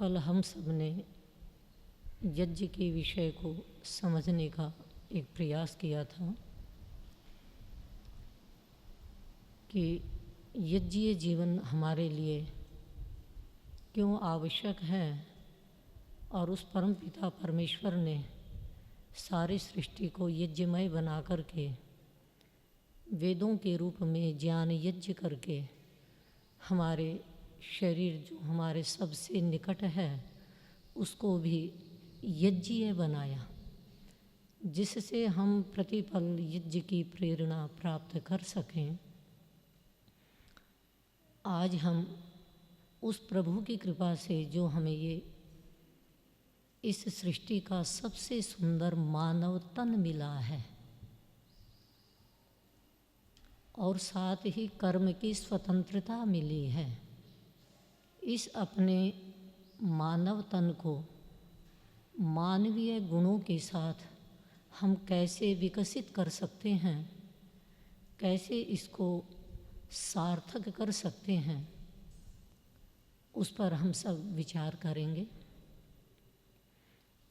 कल हम सब ने यज्ञ के विषय को समझने का एक प्रयास किया था कि यज्ञीय जीवन हमारे लिए क्यों आवश्यक है और उस परम पिता परमेश्वर ने सारी सृष्टि को यज्ञमय बना करके वेदों के रूप में ज्ञान यज्ञ करके हमारे शरीर जो हमारे सबसे निकट है उसको भी यज्ञीय बनाया, जिससे हम प्रतिपल यज्ञ की प्रेरणा प्राप्त कर सकें। आज हम उस प्रभु की कृपा से जो हमें ये इस सृष्टि का सबसे सुंदर मानव तन मिला है और साथ ही कर्म की स्वतंत्रता मिली है, इस अपने मानव तन को मानवीय गुणों के साथ हम कैसे विकसित कर सकते हैं, कैसे इसको सार्थक कर सकते हैं, उस पर हम सब विचार करेंगे।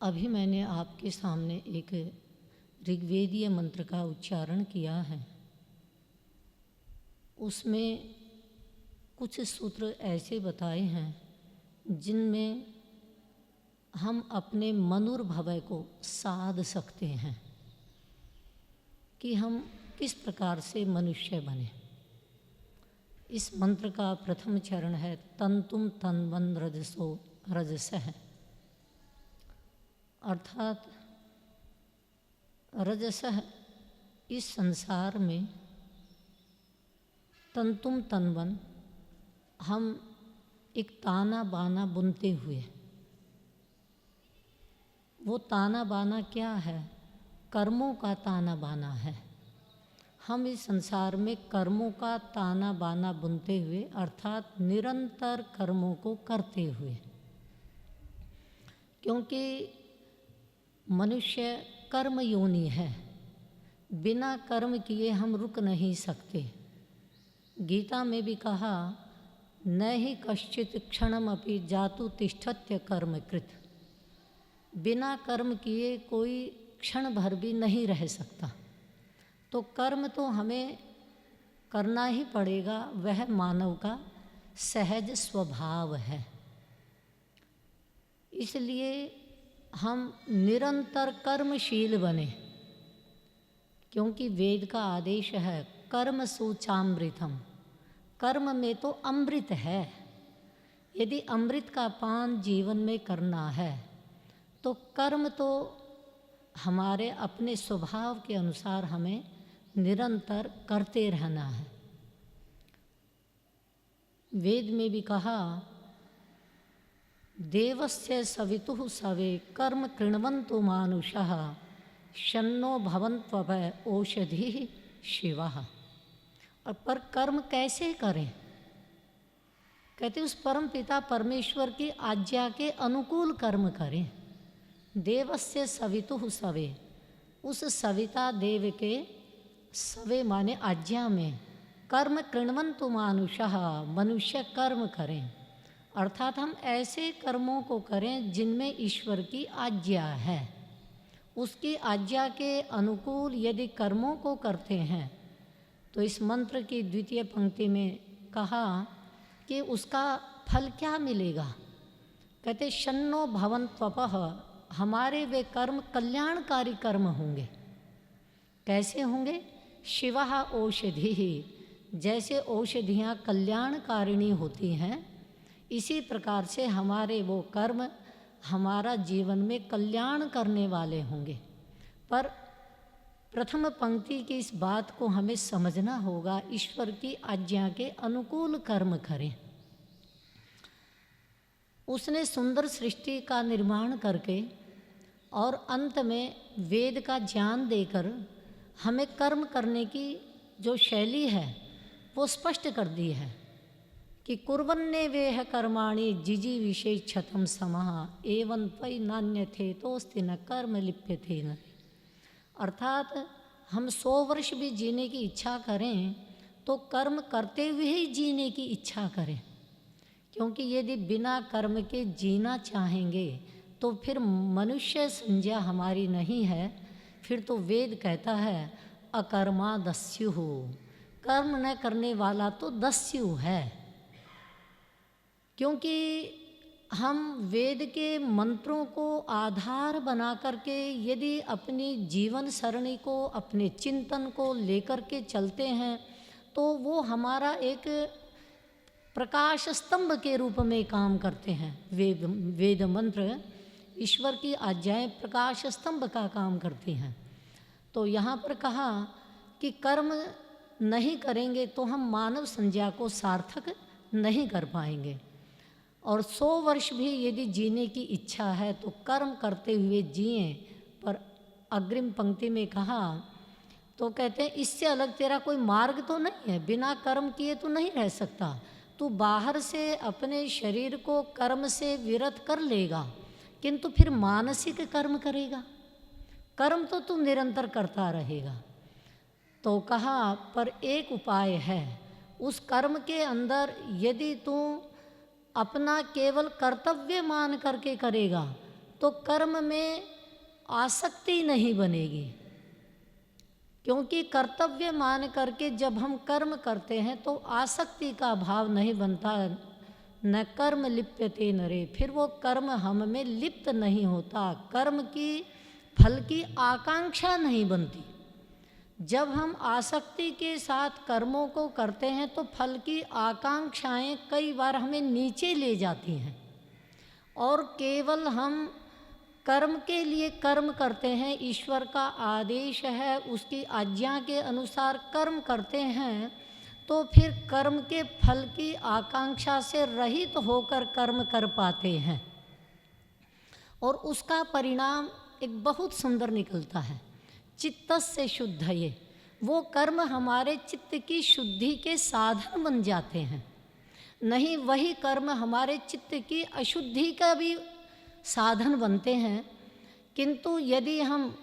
अभी मैंने आपके सामने एक ऋग्वेदीय मंत्र का उच्चारण किया है। उसमें कुछ सूत्र ऐसे बताए हैं जिनमें हम अपने मनुर्भव को साध सकते हैं कि हम किस प्रकार से मनुष्य बने। इस मंत्र का प्रथम चरण है तंतुम तन्वन रजसो रजसः, अर्थात रजसः इस संसार में, तंतुम तन्वन हम एक ताना बाना बुनते हुए, वो ताना बाना क्या है? कर्मों का ताना बाना है। हम इस संसार में कर्मों का ताना बाना बुनते हुए, अर्थात निरंतर कर्मों को करते हुए, क्योंकि मनुष्य कर्म योनि है, बिना कर्म किए हम रुक नहीं सकते। गीता में भी कहा न ही कश्चित क्षणमपि जातु तिष्ठत्य कर्मकृत, बिना कर्म किए कोई क्षण भर भी नहीं रह सकता। तो कर्म तो हमें करना ही पड़ेगा, वह मानव का सहज स्वभाव है। इसलिए हम निरंतर कर्मशील बने, क्योंकि वेद का आदेश है कर्म सूचामृतम, कर्म में तो अमृत है। यदि अमृत का पान जीवन में करना है तो कर्म तो हमारे अपने स्वभाव के अनुसार हमें निरंतर करते रहना है। वेद में भी कहा देवस्य सवितुः सवे कर्म कृण्वन्तु मानुषः शन्नो भवन्त्वप ओषधिः शिवः। और पर कर्म कैसे करें? कहते उस परम पिता परमेश्वर की आज्ञा के अनुकूल कर्म करें। देवस्य सवितुः सवे, उस सविता देव के सवे माने आज्ञा में, कर्म कृण्वन्तु मानुषः, मनुष्य कर्म करें, अर्थात हम ऐसे कर्मों को करें जिनमें ईश्वर की आज्ञा है। उसकी आज्ञा के अनुकूल यदि कर्मों को करते हैं तो इस मंत्र की द्वितीय पंक्ति में कहा कि उसका फल क्या मिलेगा। कहते शन्नो भवन्त्वपः, हमारे वे कर्म कल्याणकारी कर्म होंगे। कैसे होंगे? शिवः औषधिः, जैसे औषधियाँ कल्याणकारिणी होती हैं, इसी प्रकार से हमारे वो कर्म हमारा जीवन में कल्याण करने वाले होंगे। पर प्रथम पंक्ति की इस बात को हमें समझना होगा, ईश्वर की आज्ञा के अनुकूल कर्म करें। उसने सुंदर सृष्टि का निर्माण करके और अंत में वेद का ज्ञान देकर हमें कर्म करने की जो शैली है वो स्पष्ट कर दी है कि कुर्वन्ने वेह कर्माणि जिजीविषेच्छतं समः एवं त्वयि नान्यथेतोस्ति न कर्म लिप्यते न। अर्थात हम 100 वर्ष भी जीने की इच्छा करें तो कर्म करते हुए ही जीने की इच्छा करें, क्योंकि यदि बिना कर्म के जीना चाहेंगे तो फिर मनुष्य संज्ञा हमारी नहीं है। फिर तो वेद कहता है अकर्मा दस्यु हो, कर्म न करने वाला तो दस्यु है। क्योंकि हम वेद के मंत्रों को आधार बना करके यदि अपनी जीवन सरणी को, अपने चिंतन को लेकर के चलते हैं तो वो हमारा एक प्रकाश स्तंभ के रूप में काम करते हैं। वेद मंत्र ईश्वर की आज्ञाएं प्रकाश स्तंभ का काम करती हैं। तो यहाँ पर कहा कि कर्म नहीं करेंगे तो हम मानव संज्ञा को सार्थक नहीं कर पाएंगे। और 100 वर्ष भी यदि जीने की इच्छा है तो कर्म करते हुए जिए। पर अग्रिम पंक्ति में कहा तो कहते हैं इससे अलग तेरा कोई मार्ग तो नहीं है, बिना कर्म किए तो नहीं रह सकता। तू बाहर से अपने शरीर को कर्म से विरत कर लेगा किंतु फिर मानसिक कर्म करेगा, कर्म तो तू निरंतर करता रहेगा। तो कहा पर एक उपाय है, उस कर्म के अंदर यदि तू अपना केवल कर्तव्य मान करके करेगा तो कर्म में आसक्ति नहीं बनेगी। क्योंकि कर्तव्य मान करके जब हम कर्म करते हैं तो आसक्ति का भाव नहीं बनता। न कर्म लिप्यते नरे, फिर वो कर्म हम में लिप्त नहीं होता, कर्म की फल की आकांक्षा नहीं बनती। जब हम आसक्ति के साथ कर्मों को करते हैं तो फल की आकांक्षाएं कई बार हमें नीचे ले जाती हैं और केवल हम कर्म के लिए कर्म करते हैं, ईश्वर का आदेश है उसकी आज्ञा के अनुसार कर्म करते हैं तो फिर कर्म के फल की आकांक्षा से रहित होकर कर्म कर पाते हैं और उसका परिणाम एक बहुत सुंदर निकलता है। चित्तस्य शुद्धये, वो कर्म हमारे चित्त की शुद्धि के साधन बन जाते हैं। नहीं वही कर्म हमारे चित्त की अशुद्धि का भी साधन बनते हैं। किंतु यदि हम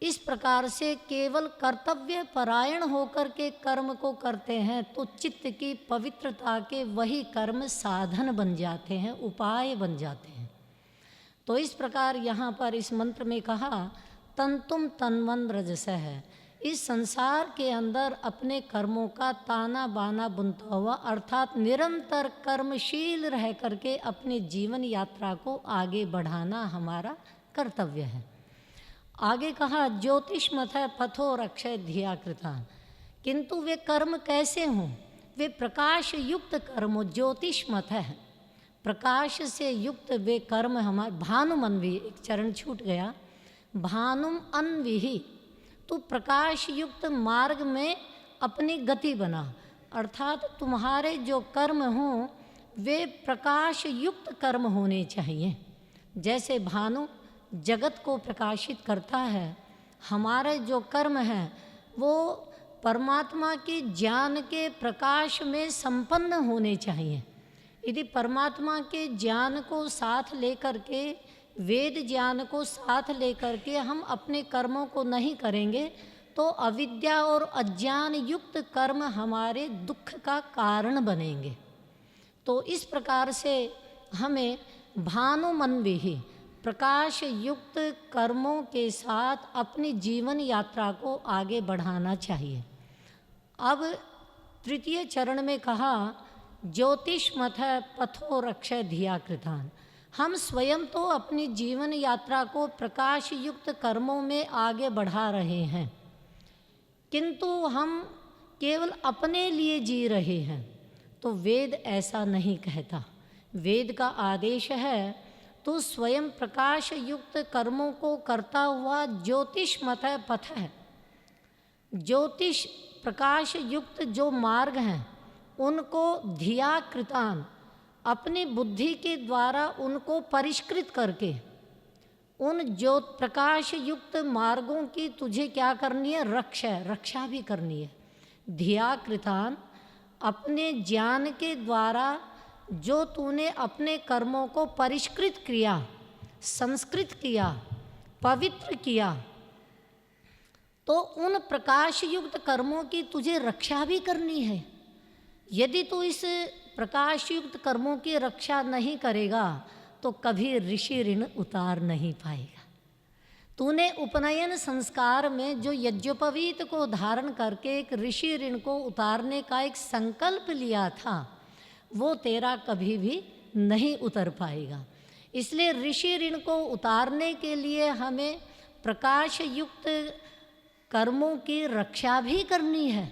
इस प्रकार से केवल कर्तव्य परायण होकर के कर्म को करते हैं तो चित्त की पवित्रता के वही कर्म साधन बन जाते हैं, उपाय बन जाते हैं। तो इस प्रकार यहाँ पर इस मंत्र में कहा तंतुम तन्वन रजस है, इस संसार के अंदर अपने कर्मों का ताना बाना बुनता हुआ अर्थात निरंतर कर्मशील रह करके अपने जीवन यात्रा को आगे बढ़ाना हमारा कर्तव्य है। आगे कहा ज्योतिष्मथ पथो रक्षय धिया कृतान, किंतु वे कर्म कैसे हों, वे प्रकाश युक्त कर्म, ज्योतिष्मथ है प्रकाश से युक्त वे कर्म हमारे। भानुम अन्वी, एक चरण छूट गया, भानुम अन्विही, तो प्रकाश युक्त मार्ग में अपनी गति बना, अर्थात तुम्हारे जो कर्म हों वे प्रकाश युक्त कर्म होने चाहिए। जैसे भानु जगत को प्रकाशित करता है, हमारे जो कर्म हैं वो परमात्मा के ज्ञान के प्रकाश में संपन्न होने चाहिए। यदि परमात्मा के ज्ञान को साथ लेकर के, वेद ज्ञान को साथ लेकर के हम अपने कर्मों को नहीं करेंगे तो अविद्या और अज्ञान युक्त कर्म हमारे दुख का कारण बनेंगे। तो इस प्रकार से हमें भानुमन्विही प्रकाश युक्त कर्मों के साथ अपनी जीवन यात्रा को आगे बढ़ाना चाहिए। अब तृतीय चरण में कहा ज्योतिष्मथ पथो रक्षय धिया कृतान, हम स्वयं तो अपनी जीवन यात्रा को प्रकाश युक्त कर्मों में आगे बढ़ा रहे हैं किंतु हम केवल अपने लिए जी रहे हैं। तो वेद ऐसा नहीं कहता, वेद का आदेश है तो स्वयं प्रकाश युक्त कर्मों को करता हुआ ज्योतिष्मथ पथ है, ज्योतिष प्रकाश युक्त जो मार्ग हैं उनको धिया कृतान, अपनी बुद्धि के द्वारा उनको परिष्कृत करके उन जो प्रकाश युक्त मार्गों की तुझे क्या करनी है, रक्षा भी करनी है। धिया कृतान, अपने ज्ञान के द्वारा जो तूने अपने कर्मों को परिष्कृत किया, संस्कृत किया, पवित्र किया, तो उन प्रकाश युक्त कर्मों की तुझे रक्षा भी करनी है। यदि तू इस प्रकाशयुक्त कर्मों की रक्षा नहीं करेगा तो कभी ऋषि ऋण उतार नहीं पाएगा। तूने उपनयन संस्कार में जो यज्ञोपवीत को धारण करके एक ऋषि ऋण को उतारने का एक संकल्प लिया था, वो तेरा कभी भी नहीं उतर पाएगा। इसलिए ऋषि ऋण को उतारने के लिए हमें प्रकाश युक्त कर्मों की रक्षा भी करनी है,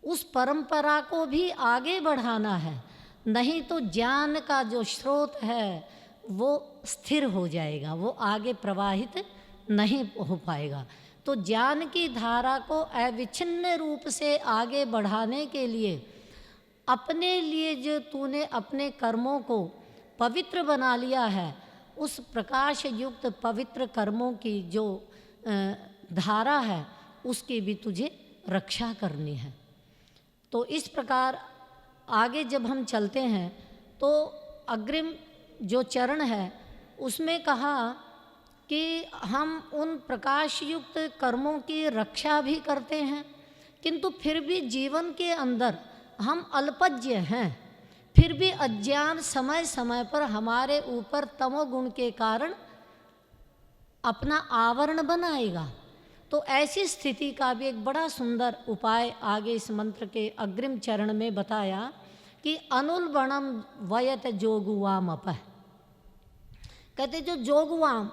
उस परंपरा को भी आगे बढ़ाना है, नहीं तो ज्ञान का जो स्रोत है वो स्थिर हो जाएगा, वो आगे प्रवाहित नहीं हो पाएगा। तो ज्ञान की धारा को अविच्छिन्न रूप से आगे बढ़ाने के लिए अपने लिए जो तूने अपने कर्मों को पवित्र बना लिया है, उस प्रकाश युक्त पवित्र कर्मों की जो धारा है उसकी भी तुझे रक्षा करनी है। तो इस प्रकार आगे जब हम चलते हैं तो अग्रिम जो चरण है उसमें कहा कि हम उन प्रकाश युक्त कर्मों की रक्षा भी करते हैं, किंतु फिर भी जीवन के अंदर हम अल्पज्ञ हैं, फिर भी अज्ञान समय समय पर हमारे ऊपर तमोगुण के कारण अपना आवरण बनाएगा। तो ऐसी स्थिति का भी एक बड़ा सुंदर उपाय आगे इस मंत्र के अग्रिम चरण में बताया कि अनुल्बणम वयत जोगुवाम अपह। कहते जो जोगुवाम,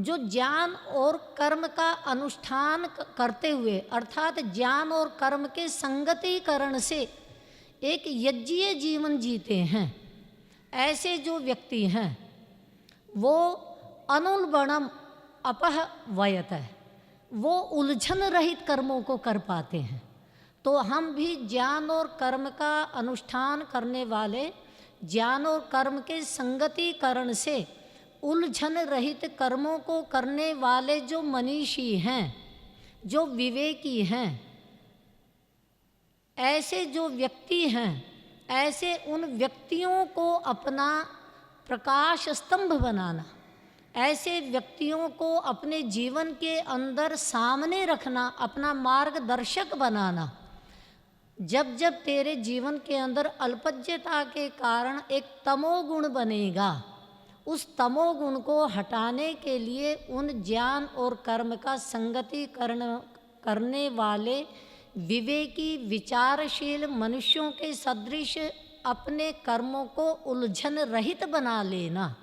जो ज्ञान और कर्म का अनुष्ठान करते हुए अर्थात ज्ञान और कर्म के संगतिकरण से एक यज्ञीय जीवन जीते हैं, ऐसे जो व्यक्ति हैं वो अनुल्बणम अपह वयत है, वो उलझन रहित कर्मों को कर पाते हैं। तो हम भी ज्ञान और कर्म का अनुष्ठान करने वाले, ज्ञान और कर्म के संगतिकरण से उलझन रहित कर्मों को करने वाले जो मनीषी हैं, जो विवेकी हैं, ऐसे जो व्यक्ति हैं, ऐसे उन व्यक्तियों को अपना प्रकाश स्तंभ बनाना, ऐसे व्यक्तियों को अपने जीवन के अंदर सामने रखना, अपना मार्गदर्शक बनाना। जब जब तेरे जीवन के अंदर अल्पज्ञता के कारण एक तमोगुण बनेगा, उस तमोगुण को हटाने के लिए उन ज्ञान और कर्म का संगतिकरण करने वाले विवेकी विचारशील मनुष्यों के सदृश अपने कर्मों को उलझन रहित बना लेना।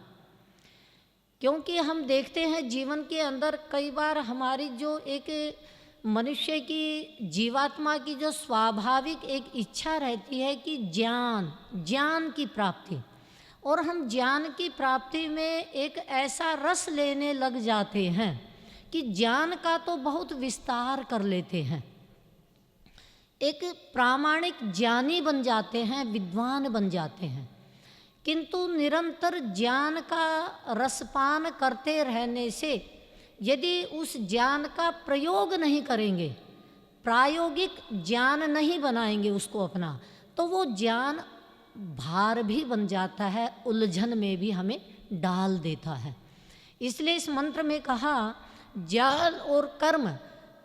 क्योंकि हम देखते हैं जीवन के अंदर कई बार हमारी जो एक मनुष्य की जीवात्मा की जो स्वाभाविक एक इच्छा रहती है कि ज्ञान की प्राप्ति, और हम ज्ञान की प्राप्ति में एक ऐसा रस लेने लग जाते हैं कि ज्ञान का तो बहुत विस्तार कर लेते हैं, एक प्रामाणिक ज्ञानी बन जाते हैं, विद्वान बन जाते हैं, किंतु निरंतर ज्ञान का रसपान करते रहने से यदि उस ज्ञान का प्रयोग नहीं करेंगे, प्रायोगिक ज्ञान नहीं बनाएंगे उसको अपना, तो वो ज्ञान भार भी बन जाता है, उलझन में भी हमें डाल देता है। इसलिए इस मंत्र में कहा ज्ञान और कर्म,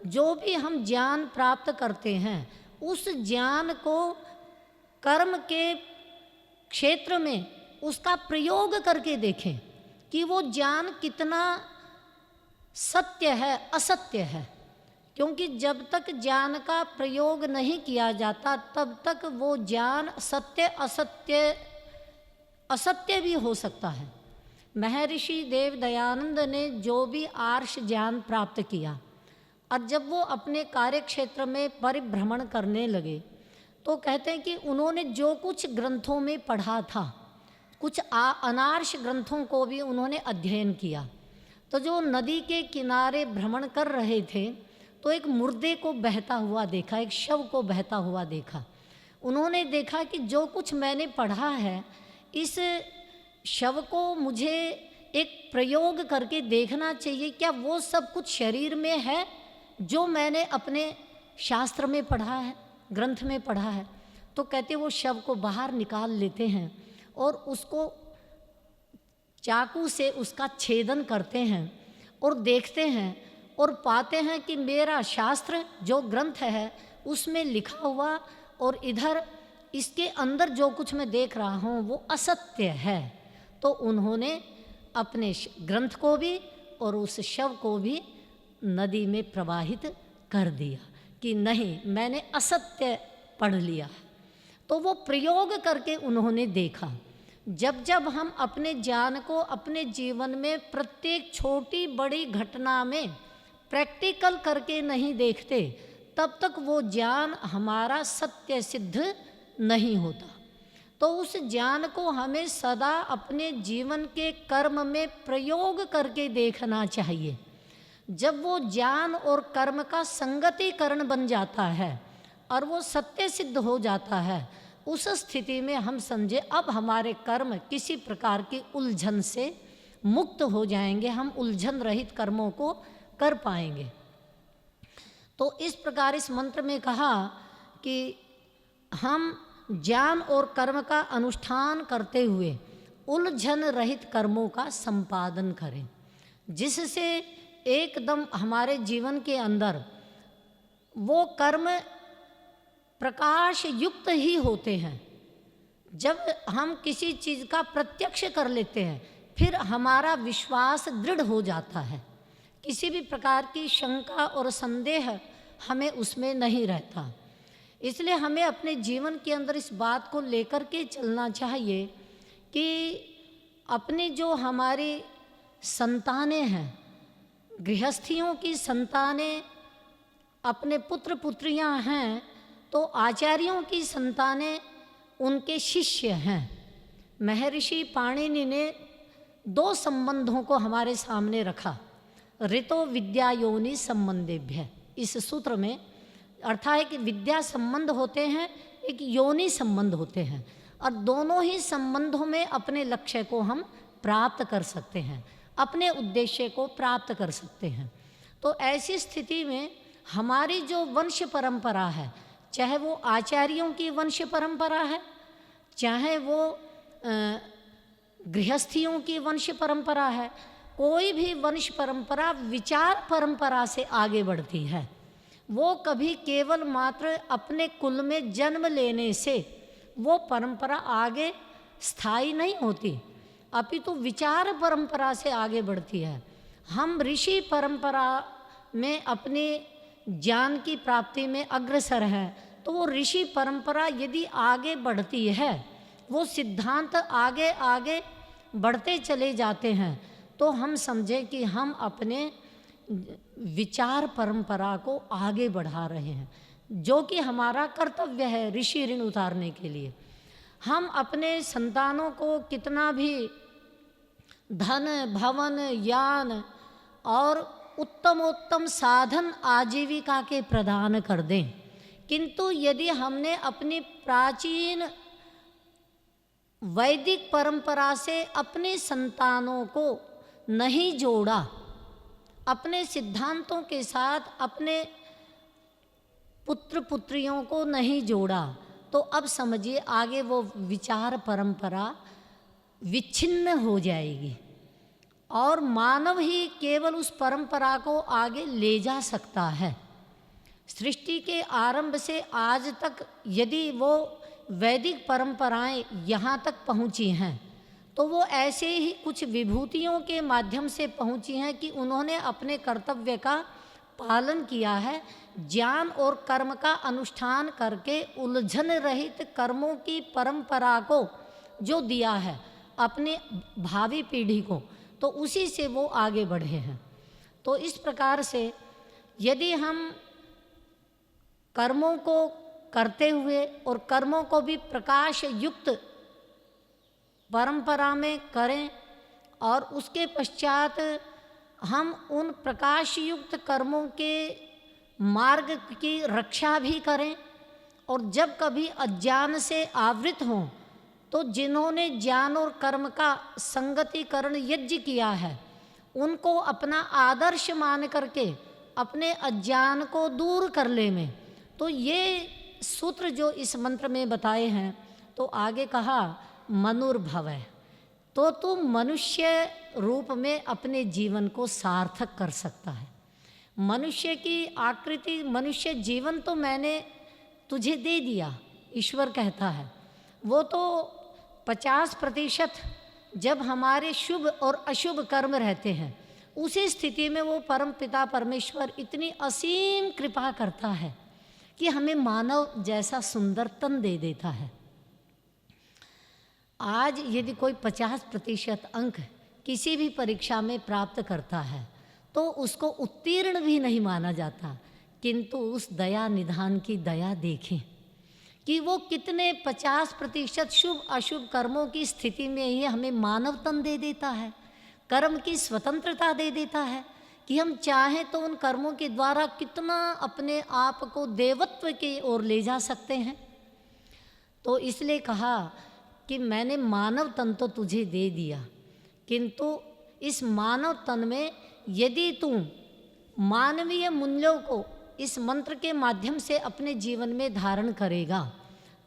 जो भी हम ज्ञान प्राप्त करते हैं उस ज्ञान को कर्म के क्षेत्र में उसका प्रयोग करके देखें कि वो ज्ञान कितना सत्य है, असत्य है। क्योंकि जब तक ज्ञान का प्रयोग नहीं किया जाता तब तक वो ज्ञान सत्य असत्य भी हो सकता है। महर्षि देव दयानंद ने जो भी आर्ष ज्ञान प्राप्त किया और जब वो अपने कार्य क्षेत्र में परिभ्रमण करने लगे तो कहते हैं कि उन्होंने जो कुछ ग्रंथों में पढ़ा था, कुछ अनार्ष ग्रंथों को भी उन्होंने अध्ययन किया। तो जो नदी के किनारे भ्रमण कर रहे थे तो एक मुर्दे को बहता हुआ देखा, एक शव को बहता हुआ देखा। उन्होंने देखा कि जो कुछ मैंने पढ़ा है इस शव को मुझे एक प्रयोग करके देखना चाहिए, क्या वो सब कुछ शरीर में है जो मैंने अपने शास्त्र में पढ़ा है, ग्रंथ में पढ़ा है। तो कहते वो शव को बाहर निकाल लेते हैं और उसको चाकू से उसका छेदन करते हैं और देखते हैं और पाते हैं कि मेरा शास्त्र जो ग्रंथ है उसमें लिखा हुआ और इधर इसके अंदर जो कुछ मैं देख रहा हूँ वो असत्य है। तो उन्होंने अपने ग्रंथ को भी और उस शव को भी नदी में प्रवाहित कर दिया कि नहीं, मैंने असत्य पढ़ लिया। तो वो प्रयोग करके उन्होंने देखा। जब जब हम अपने ज्ञान को अपने जीवन में प्रत्येक छोटी बड़ी घटना में प्रैक्टिकल करके नहीं देखते, तब तक वो ज्ञान हमारा सत्य सिद्ध नहीं होता। तो उस ज्ञान को हमें सदा अपने जीवन के कर्म में प्रयोग करके देखना चाहिए। जब वो ज्ञान और कर्म का संगतिकरण बन जाता है और वो सत्य सिद्ध हो जाता है, उस स्थिति में हम समझे अब हमारे कर्म किसी प्रकार की उलझन से मुक्त हो जाएंगे, हम उलझन रहित कर्मों को कर पाएंगे। तो इस प्रकार इस मंत्र में कहा कि हम ज्ञान और कर्म का अनुष्ठान करते हुए उलझन रहित कर्मों का संपादन करें, जिससे एकदम हमारे जीवन के अंदर वो कर्म प्रकाश युक्त ही होते हैं। जब हम किसी चीज़ का प्रत्यक्ष कर लेते हैं, फिर हमारा विश्वास दृढ़ हो जाता है, किसी भी प्रकार की शंका और संदेह हमें उसमें नहीं रहता। इसलिए हमें अपने जीवन के अंदर इस बात को लेकर के चलना चाहिए कि अपनी जो हमारी संतानें हैं, गृहस्थियों की संतानें अपने पुत्र पुत्रियां हैं, तो आचार्यों की संतानें उनके शिष्य हैं। महर्षि पाणिनि ने दो संबंधों को हमारे सामने रखा, ऋतो विद्या योनि संबंधेभ्य। इस सूत्र में अर्थ है कि विद्या संबंध होते हैं, एक योनि संबंध होते हैं, और दोनों ही संबंधों में अपने लक्ष्य को हम प्राप्त कर सकते हैं, अपने उद्देश्य को प्राप्त कर सकते हैं। तो ऐसी स्थिति में हमारी जो वंश परंपरा है, चाहे वो आचार्यों की वंश परंपरा है, चाहे वो गृहस्थियों की वंश परंपरा है, कोई भी वंश परंपरा विचार परंपरा से आगे बढ़ती है। वो कभी केवल मात्र अपने कुल में जन्म लेने से वो परंपरा आगे स्थायी नहीं होती, अपितु विचार परंपरा से आगे बढ़ती है। हम ऋषि परंपरा में अपने ज्ञान की प्राप्ति में अग्रसर हैं, तो वो ऋषि परंपरा यदि आगे बढ़ती है, वो सिद्धांत आगे आगे बढ़ते चले जाते हैं, तो हम समझें कि हम अपने विचार परंपरा को आगे बढ़ा रहे हैं, जो कि हमारा कर्तव्य है ऋषि ऋण उतारने के लिए। हम अपने संतानों को कितना भी धन भवन यान और उत्तमोत्तम साधन आजीविका के प्रदान कर दें, किंतु यदि हमने अपनी प्राचीन वैदिक परंपरा से अपने संतानों को नहीं जोड़ा, अपने सिद्धांतों के साथ अपने पुत्र पुत्रियों को नहीं जोड़ा, तो अब समझिए आगे वो विचार परंपरा विच्छिन्न हो जाएगी और मानव ही केवल उस परंपरा को आगे ले जा सकता है। सृष्टि के आरंभ से आज तक यदि वो वैदिक परंपराएं यहाँ तक पहुँची हैं, तो वो ऐसे ही कुछ विभूतियों के माध्यम से पहुँची हैं कि उन्होंने अपने कर्तव्य का पालन किया है। ज्ञान और कर्म का अनुष्ठान करके उलझन रहित कर्मों की परंपरा को जो दिया है अपने भावी पीढ़ी को, तो उसी से वो आगे बढ़े हैं। तो इस प्रकार से यदि हम कर्मों को करते हुए और कर्मों को भी प्रकाश युक्त परंपरा में करें और उसके पश्चात हम उन प्रकाश युक्त कर्मों के मार्ग की रक्षा भी करें, और जब कभी अज्ञान से आवृत हों तो जिन्होंने ज्ञान और कर्म का संगतिकरण यज्ञ किया है उनको अपना आदर्श मान करके अपने अज्ञान को दूर कर ले में। तो ये सूत्र जो इस मंत्र में बताए हैं, तो आगे कहा मनुर्भवः, तो तू मनुष्य रूप में अपने जीवन को सार्थक कर सकता है। मनुष्य की आकृति, मनुष्य जीवन तो मैंने तुझे दे दिया, ईश्वर कहता है, वो तो 50% जब हमारे शुभ और अशुभ कर्म रहते हैं, उसी स्थिति में वो परम पिता परमेश्वर इतनी असीम कृपा करता है कि हमें मानव जैसा सुंदर तन दे देता है। आज यदि कोई 50% अंक किसी भी परीक्षा में प्राप्त करता है तो उसको उत्तीर्ण भी नहीं माना जाता, किंतु उस दया निधान की दया देखें कि वो कितने 50% शुभ अशुभ कर्मों की स्थिति में ही हमें मानव तन दे देता है, कर्म की स्वतंत्रता दे देता है कि हम चाहें तो उन कर्मों के द्वारा कितना अपने आप को देवत्व की ओर ले जा सकते हैं। तो इसलिए कहा कि मैंने मानव तन तो तुझे दे दिया, किंतु इस मानव तन में यदि तू मानवीय मूल्यों को इस मंत्र के माध्यम से अपने जीवन में धारण करेगा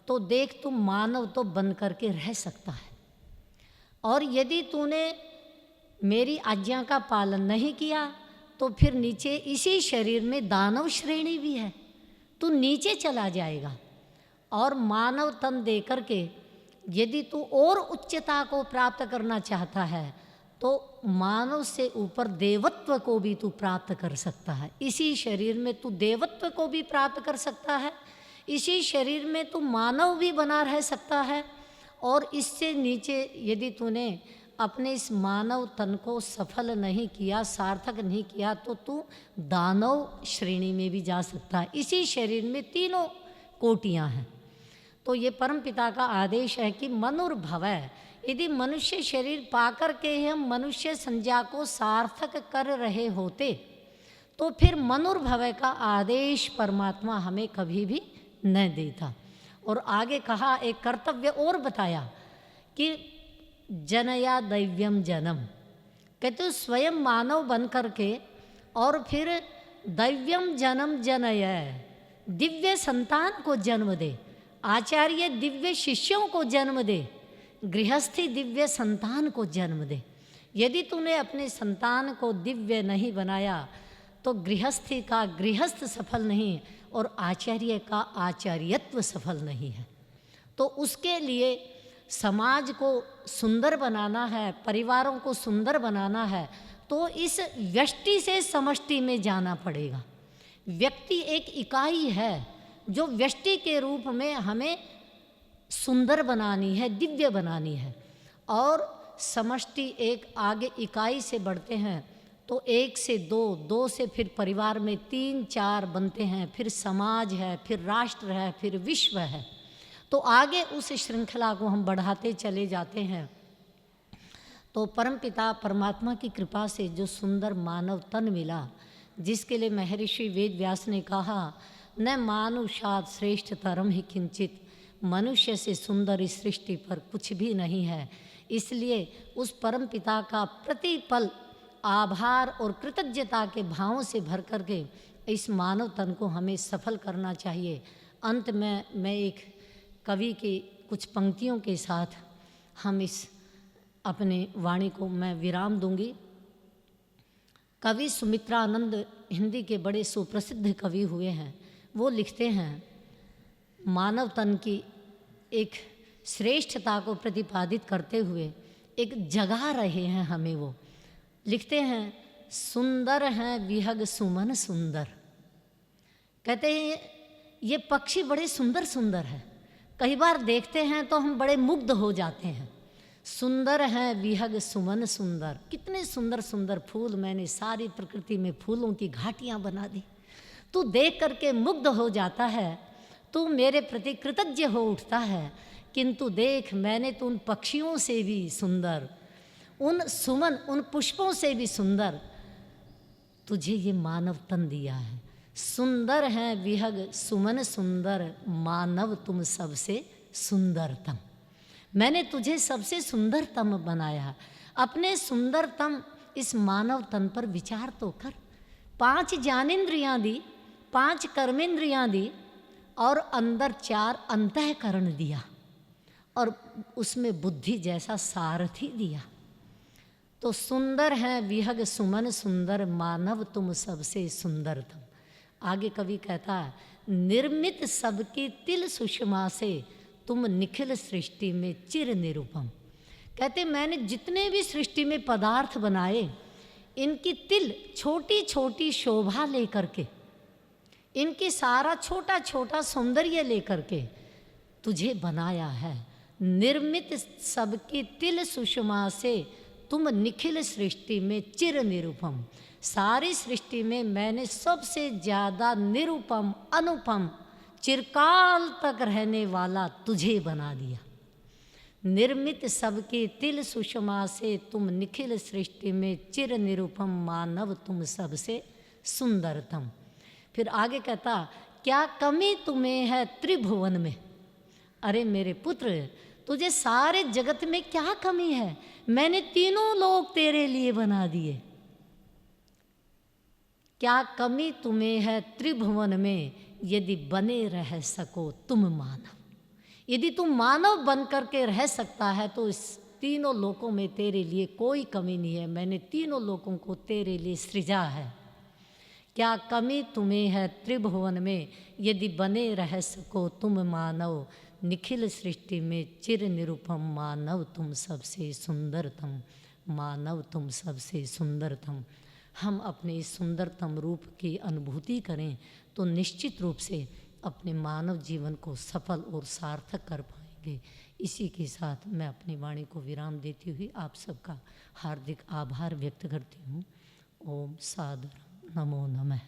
तो देख तू मानव तो बन करके रह सकता है। और यदि तूने मेरी आज्ञा का पालन नहीं किया तो फिर नीचे इसी शरीर में दानव श्रेणी भी है, तू नीचे चला जाएगा। और मानव तन दे करके यदि तू और उच्चता को प्राप्त करना चाहता है तो मानव से ऊपर देवत्व को भी तू प्राप्त कर सकता है। इसी शरीर में तू देवत्व को भी प्राप्त कर सकता है, इसी शरीर में तू मानव भी बना रह सकता है। और इससे नीचे यदि तूने अपने इस मानव तन को सफल नहीं किया, सार्थक नहीं किया, तो तू दानव श्रेणी में भी जा सकता है। इसी शरीर में तीनों कोटियां हैं। तो ये परमपिता का आदेश है कि मनुर्भवः, यदि मनुष्य शरीर पाकर के हम मनुष्य संज्ञा को सार्थक कर रहे होते तो फिर मनुर्भवः का आदेश परमात्मा हमें कभी भी न देता। और आगे कहा, एक कर्तव्य और बताया कि जनया दैव्यम जन्म, कहते स्वयं मानव बन करके और फिर दैव्यम जन्म जनय, दिव्य संतान को जन्म दे, आचार्य दिव्य शिष्यों को जन्म दे, गृहस्थी दिव्य संतान को जन्म दे। यदि तूने अपने संतान को दिव्य नहीं बनाया तो गृहस्थी का गृहस्थ सफल नहीं और आचार्य का आचार्यत्व सफल नहीं है। तो उसके लिए समाज को सुंदर बनाना है, परिवारों को सुंदर बनाना है, तो इस व्यष्टि से समष्टि में जाना पड़ेगा। व्यक्ति एक इकाई है जो व्यष्टि के रूप में हमें सुंदर बनानी है, दिव्य बनानी है। और समष्टि एक आगे इकाई से बढ़ते हैं तो 1 से 2, 2 से फिर परिवार में 3, 4 बनते हैं, फिर समाज है, फिर राष्ट्र है, फिर विश्व है। तो आगे उस श्रृंखला को हम बढ़ाते चले जाते हैं। तो परमपिता परमात्मा की कृपा से जो सुंदर मानव तन मिला, जिसके लिए महर्षि वेद व्यास ने कहा, न मानुषात् श्रेष्ठतरम ही किंचित, मनुष्य से सुंदर इस सृष्टि पर कुछ भी नहीं है। इसलिए उस परम पिता का प्रतिपल आभार और कृतज्ञता के भावों से भर करके इस मानव तन को हमें सफल करना चाहिए। अंत में मैं एक कवि की कुछ पंक्तियों के साथ हम इस अपने वाणी को मैं विराम दूंगी। कवि सुमित्रानंद हिंदी के बड़े सुप्रसिद्ध कवि हुए हैं। वो लिखते हैं, मानव तन की एक श्रेष्ठता को प्रतिपादित करते हुए एक जगा रहे हैं हमें। वो लिखते हैं, सुंदर हैं विहग सुमन सुंदर। कहते हैं ये पक्षी बड़े सुंदर सुंदर है, कई बार देखते हैं तो हम बड़े मुग्ध हो जाते हैं। सुंदर हैं विहग सुमन सुंदर, कितने सुंदर सुंदर फूल, मैंने सारी प्रकृति में फूलों की घाटियाँ बना दी। तू देख करके मुग्ध हो जाता है, तू मेरे प्रति कृतज्ञ हो उठता है, किंतु देख मैंने तो उन पक्षियों से भी सुंदर, उन सुमन, उन पुष्पों से भी सुंदर तुझे ये मानव तन दिया है। सुंदर हैं विहग सुमन सुंदर, मानव तुम सबसे सुंदरतम। मैंने तुझे सबसे सुंदरतम बनाया। अपने सुंदरतम इस मानव तन पर विचार तो कर। 5 ज्ञानेंद्रियां दी, 5 कर्मेंद्रियां दी और अंदर 4 अंतःकरण दिया और उसमें बुद्धि जैसा सारथी दिया। तो सुंदर है विहग सुमन सुंदर, मानव तुम सबसे सुंदरतम। आगे कवि कहता है, निर्मित सबकी तिल सुषमा से तुम निखिल सृष्टि में चिर निरूपम। कहते मैंने जितने भी सृष्टि में पदार्थ बनाए, इनकी तिल छोटी छोटी शोभा लेकर के, इनकी सारा छोटा छोटा सौंदर्य लेकर के तुझे बनाया है। निर्मित सबकी तिल सुषमा से तुम निखिल सृष्टि में चिर निरूपम। सारी सृष्टि में मैंने सबसे ज़्यादा निरूपम, अनुपम, चिरकाल तक रहने वाला तुझे बना दिया। निर्मित सबकी तिल सुषमा से तुम निखिल सृष्टि में चिर निरूपम, मानव तुम सबसे सुंदरतम। फिर आगे कहता, क्या कमी तुम्हें है त्रिभुवन में। अरे मेरे पुत्र, तुझे सारे जगत में क्या कमी है, मैंने तीनों लोक तेरे लिए बना दिए। क्या कमी तुम्हें है त्रिभुवन में, यदि बने रह सको तुम मानव। यदि तुम मानव बन करके रह सकता है तो इस तीनों लोकों में तेरे लिए कोई कमी नहीं है, मैंने तीनों लोकों को तेरे लिए सृजा है। क्या कमी तुम्हें है त्रिभुवन में, यदि बने रह सको तुम मानव। निखिल सृष्टि में चिर निरूपम, मानव तुम सबसे सुंदरतम, मानव तुम सबसे सुंदरतम। हम अपने इस सुंदरतम रूप की अनुभूति करें तो निश्चित रूप से अपने मानव जीवन को सफल और सार्थक कर पाएंगे। इसी के साथ मैं अपनी वाणी को विराम देती हुई आप सबका हार्दिक आभार व्यक्त करती हूँ। ओम सादर नमो नमः।